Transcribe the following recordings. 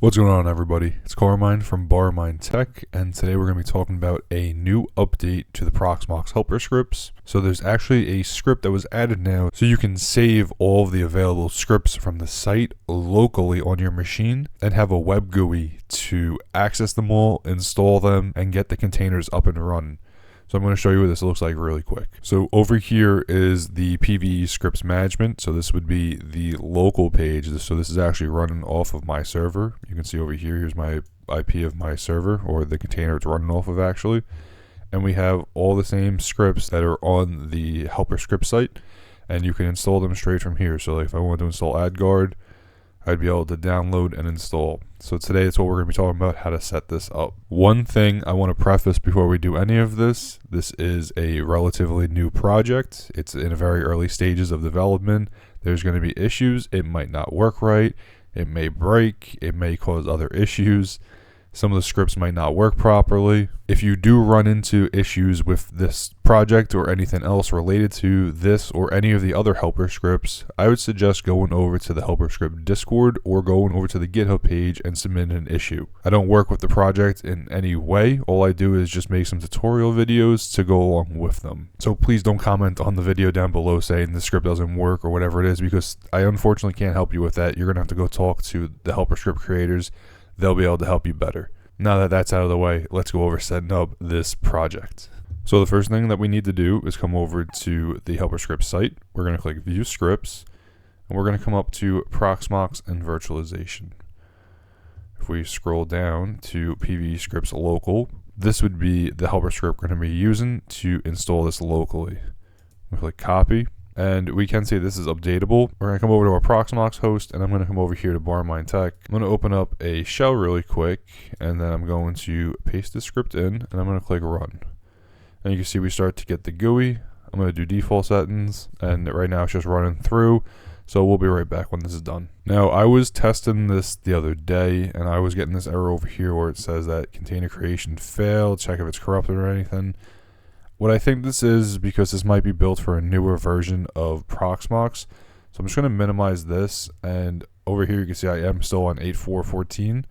What's going on, everybody? It's Barmine from Barmine Tech, and today we're going to be talking about a new update to the Proxmox Helper Scripts. So there's actually a script that was added now, so you can save all of the available scripts from the site locally on your machine and have a web GUI to access them all, install them, and get the containers up and running. So I'm going to show you what this looks like really quick. So over here is the pve-scripts management. So this would be the local page. So this is actually running off of my server. You can see over here, here's my IP of my server, or the container it's running off of actually. And we have all the same scripts that are on the Helper Script site, and you can install them straight from here. So like if I wanted to install AdGuard, I'd be able to download and install. So today it's what we're going to be talking about, how to set this up. One thing I want to preface before we do any of this is a relatively new project. It's in a very early stages of development. There's going to be issues. It might not work right. It may break. It may cause other issues. Some of the scripts might not work properly. If you do run into issues with this project or anything else related to this or any of the other Helper scripts, I would suggest going over to the Helper Script Discord or going over to the GitHub page and submitting an issue. I don't work with the project in any way. All I do is just make some tutorial videos to go along with them. So please don't comment on the video down below saying the script doesn't work or whatever it is, because I unfortunately can't help you with that. You're going to have to go talk to the Helper Script creators. They'll be able to help you better. Now that that's out of the way, let's go over setting up this project. So the first thing that we need to do is come over to the Helper Script site. We're going to click View Scripts, and we're going to come up to Proxmox and Virtualization. If we scroll down to pve-scripts local, this would be the Helper script we're going to be using to install this locally. We click Copy. And we can see this is updatable. We're going to come over to our Proxmox host, and I'm going to come over here to Barmine Tech. I'm going to open up a shell really quick, and then I'm going to paste the script in, and I'm going to click Run. And you can see we start to get the GUI. I'm going to do default settings, and right now it's just running through. So we'll be right back when this is done. Now, I was testing this the other day, and I was getting this error over here where it says that container creation failed, check if it's corrupted or anything. What I think this is because this might be built for a newer version of Proxmox. So I'm just going to minimize this, and over here you can see I am still on 8.4.14.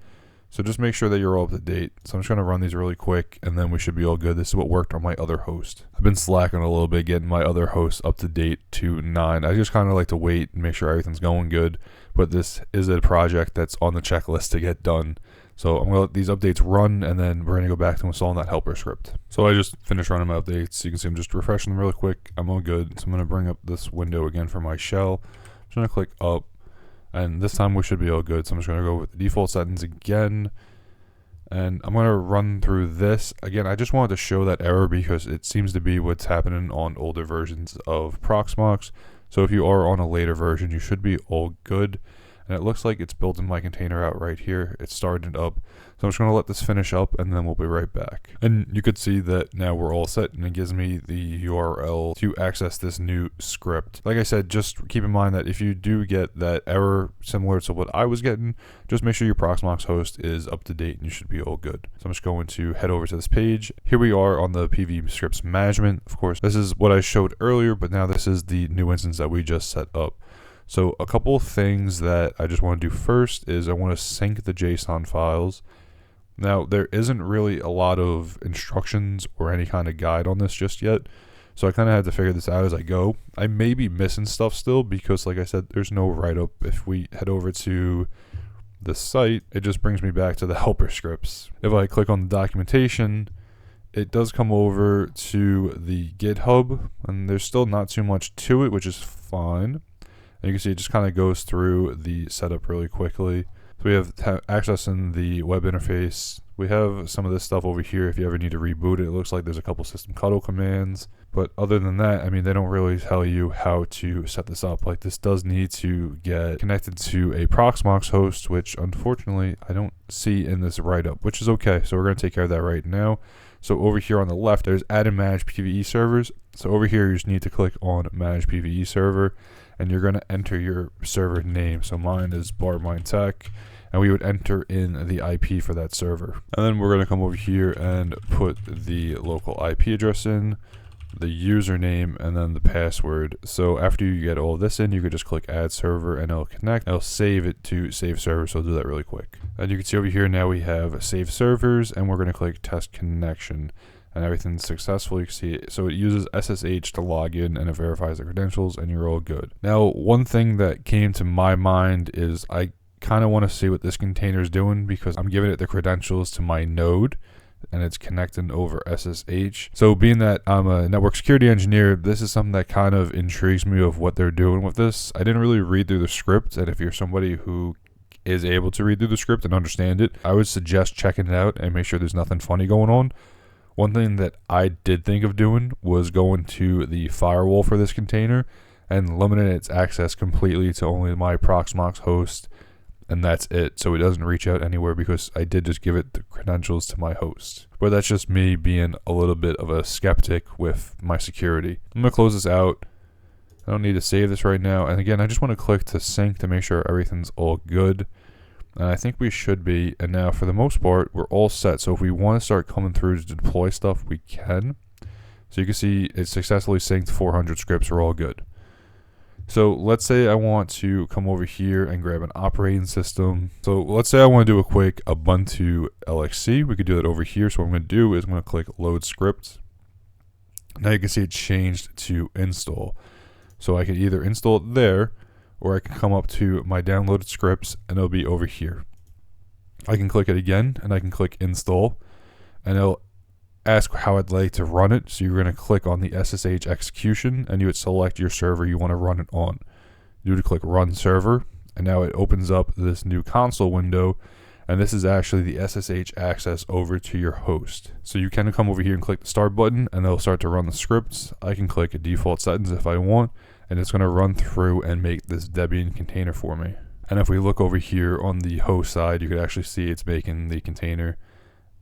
So just make sure that you're all up to date. So I'm just going to run these really quick, and then we should be all good. This is what worked on my other host. I've been slacking a little bit getting my other host up to date to 9. I just kind of like to wait and make sure everything's going good, but this is a project that's on the checklist to get done. So I'm going to let these updates run, and then we're going to go back to installing that Helper script. So I just finished running my updates. You can see I'm just refreshing them really quick. I'm all good. So I'm going to bring up this window again for my shell. I'm just going to click up, and this time we should be all good. So I'm just going to go with the default settings again, and I'm going to run through this. Again, I just wanted to show that error because it seems to be what's happening on older versions of Proxmox. So if you are on a later version, you should be all good. And it looks like it's building my container out right here. It's starting up. So I'm just going to let this finish up, and then we'll be right back. And you could see that now we're all set, and it gives me the URL to access this new script. Like I said, just keep in mind that if you do get that error similar to what I was getting, just make sure your Proxmox host is up to date, and you should be all good. So I'm just going to head over to this page. Here we are on the pve-scripts management. Of course, this is what I showed earlier, but now this is the new instance that we just set up. So a couple of things that I just want to do first is I want to sync the JSON files. Now, there isn't really a lot of instructions or any kind of guide on this just yet, so I kind of had to figure this out as I go. I may be missing stuff still because, like I said, there's no write-up. If we head over to the site, it just brings me back to the Helper scripts. If I click on the documentation, it does come over to the GitHub, and there's still not too much to it, which is fine. And you can see it just kind of goes through the setup really quickly. So we have accessing the web interface. We have some of this stuff over here if you ever need to reboot it. It looks like there's a couple system cuddle commands. But other than that, I mean, they don't really tell you how to set this up. Like, this does need to get connected to a Proxmox host, which unfortunately I don't see in this write-up, which is okay. So we're going to take care of that right now. So over here on the left, there's add and manage PVE servers. So over here, you just need to click on manage PVE server, and you're going to enter your server name. So mine is Barmine Tech, and we would enter in the IP for that server. And then we're going to come over here and put the local IP address in. the username, and then the password. So after you get all this in, you could just click add server and it'll connect. It'll save it to save server, so I'll do that really quick. And you can see over here now we have save servers, and we're going to click test connection, and everything's successful. You can see it. So it uses SSH to log in, and it verifies the credentials, and you're all good. Now, one thing that came to my mind is I kind of want to see what this container is doing, because I'm giving it the credentials to my node and it's connecting over SSH. So being that I'm a network security engineer, this is something that kind of intrigues me of what they're doing with this. I didn't really read through the script, and if you're somebody who is able to read through the script and understand it, I would suggest checking it out and make sure there's nothing funny going on. One thing that I did think of doing was going to the firewall for this container and limiting its access completely to only my Proxmox host, and that's it, so it doesn't reach out anywhere, because I did just give it the credentials to my host. But that's just me being a little bit of a skeptic with my security. I'm going to close this out. I don't need to save this right now, and again, I just want to click to sync to make sure everything's all good, and I think we should be. And now for the most part, we're all set. So if we want to start coming through to deploy stuff, we can. So you can see it successfully synced 400 scripts. We're all good. So let's say I want to come over here and grab an operating system. So let's say I want to do a quick Ubuntu LXC. We could do that over here. So what I'm going to do is I'm going to click load script. Now you can see it changed to install. So I can either install it there, or I can come up to my downloaded scripts and it'll be over here. I can click it again and I can click install, and it'll ask how I'd like to run it. So you're going to click on the SSH execution and you would select your server you want to run it on. You would click run server, and now it opens up this new console window, and this is actually the SSH access over to your host. So you can come over here and click the start button and they'll start to run the scripts. I can click a default settings if I want, and it's going to run through and make this Debian container for me. And if we look over here on the host side, you could actually see it's making the container,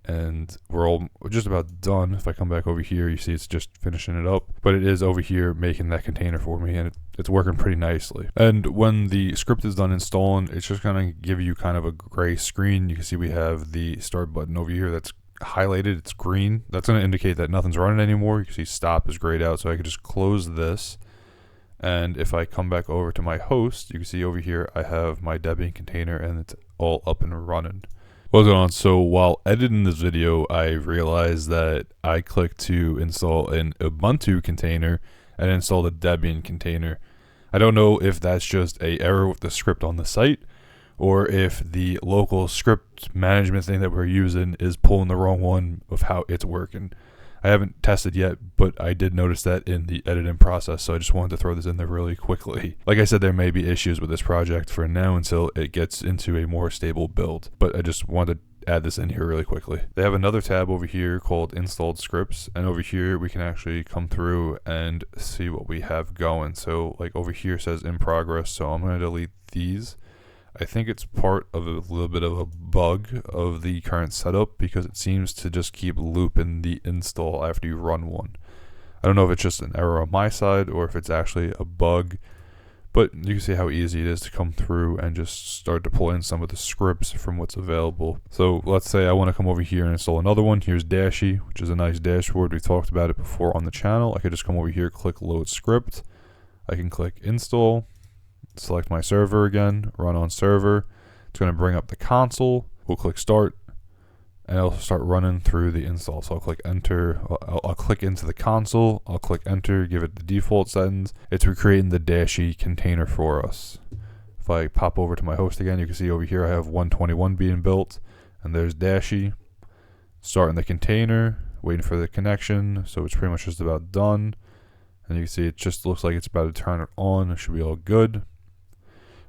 and we're all just about done. If I come back over here, you see it's just finishing it up, but it is over here making that container for me, and it's working pretty nicely. And when the script is done installing, it's just going to give you kind of a gray screen. You can see we have the start button over here that's highlighted. It's green. That's going to indicate that nothing's running anymore. You can see stop is grayed out, so I could just close this. And if I come back over to my host, you can see over here I have my Debian container and it's all up and running. What's going on? So while editing this video, I realized that I clicked to install an Ubuntu container and install the Debian container. I don't know if that's just an error with the script on the site, or if the local script management thing that we're using is pulling the wrong one of how it's working. I haven't tested yet, but I did notice that in the editing process, so I just wanted to throw this in there really quickly. Like I said, there may be issues with this project for now until it gets into a more stable build, but I just wanted to add this in here really quickly. They have another tab over here called installed scripts, and over here we can actually come through and see what we have going. So like over here says in progress, so I'm going to delete these. I think it's part of a little bit of a bug of the current setup, because it seems to just keep looping the install after you run one. I don't know if it's just an error on my side or if it's actually a bug, but you can see how easy it is to come through and just start deploying some of the scripts from what's available. So let's say I want to come over here and install another one. Here's Dashy, which is a nice dashboard. We talked about it before on the channel. I could just come over here, click load script. I can click install. Select my server again, run on server. It's going to bring up the console. We'll click start, and it'll start running through the install. So I'll click enter. I'll click into the console. I'll click enter, give it the default settings. It's recreating the Dashy container for us. If I pop over to my host again, you can see over here I have 121 being built, and there's Dashy. Starting the container, waiting for the connection. So it's pretty much just about done. And you can see it just looks like it's about to turn it on. It should be all good.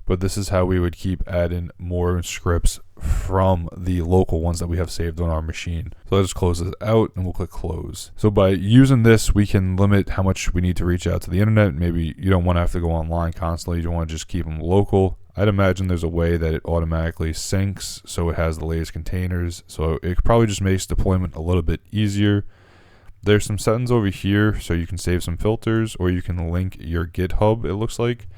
But this is how we would keep adding more scripts from the local ones that we have saved on our machine. So let's close this out and we'll click close. So by using this, we can limit how much we need to reach out to the internet. Maybe you don't want to have to go online constantly. You don't want to just keep them local. I'd imagine there's a way that it automatically syncs so it has the latest containers. So it probably just makes deployment a little bit easier. There's some settings over here so you can save some filters, or you can link your GitHub, it looks like,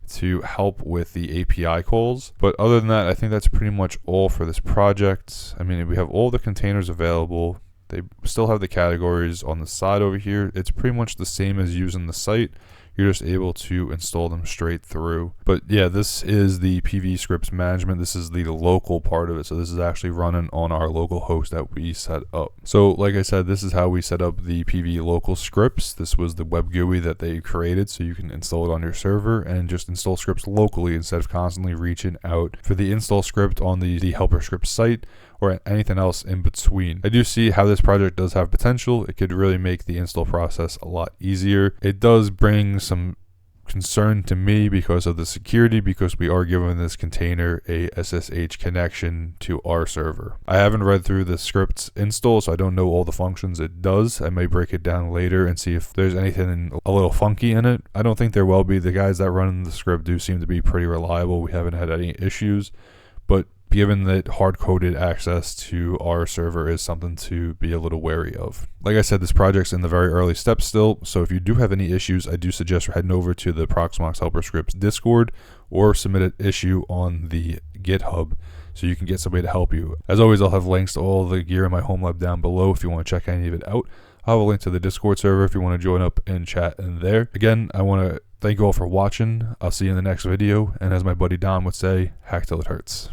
to help with the API calls. But other than that, I think that's pretty much all for this project. I mean, we have all the containers available. They still have the categories on the side over here. It's pretty much the same as using the site. You're just able to install them straight through. But yeah, this is the pve-scripts management. This is the local part of it. So this is actually running on our local host that we set up. So like I said, this is how we set up the PV local scripts. This was the web GUI that they created, so you can install it on your server and just install scripts locally instead of constantly reaching out for the install script on the Helper Scripts site or anything else in between. I do see how this project does have potential. It could really make the install process a lot easier. It does bring some concern to me because of the security, because we are giving this container a SSH connection to our server. I haven't read through the script's install, so I don't know all the functions it does. I may break it down later and see if there's anything a little funky in it. I don't think there will be. The guys that run the script do seem to be pretty reliable. We haven't had any issues, but given that hard-coded access to our server is something to be a little wary of. Like I said, this project's in the very early steps still, so if you do have any issues, I do suggest heading over to the Proxmox Helper Scripts Discord or submit an issue on the GitHub so you can get somebody to help you. As always, I'll have links to all the gear in my Homelab down below if you want to check any of it out. I'll have a link to the Discord server if you want to join up and chat in there. Again, I want to thank you all for watching. I'll see you in the next video, and as my buddy Don would say, hack till it hurts.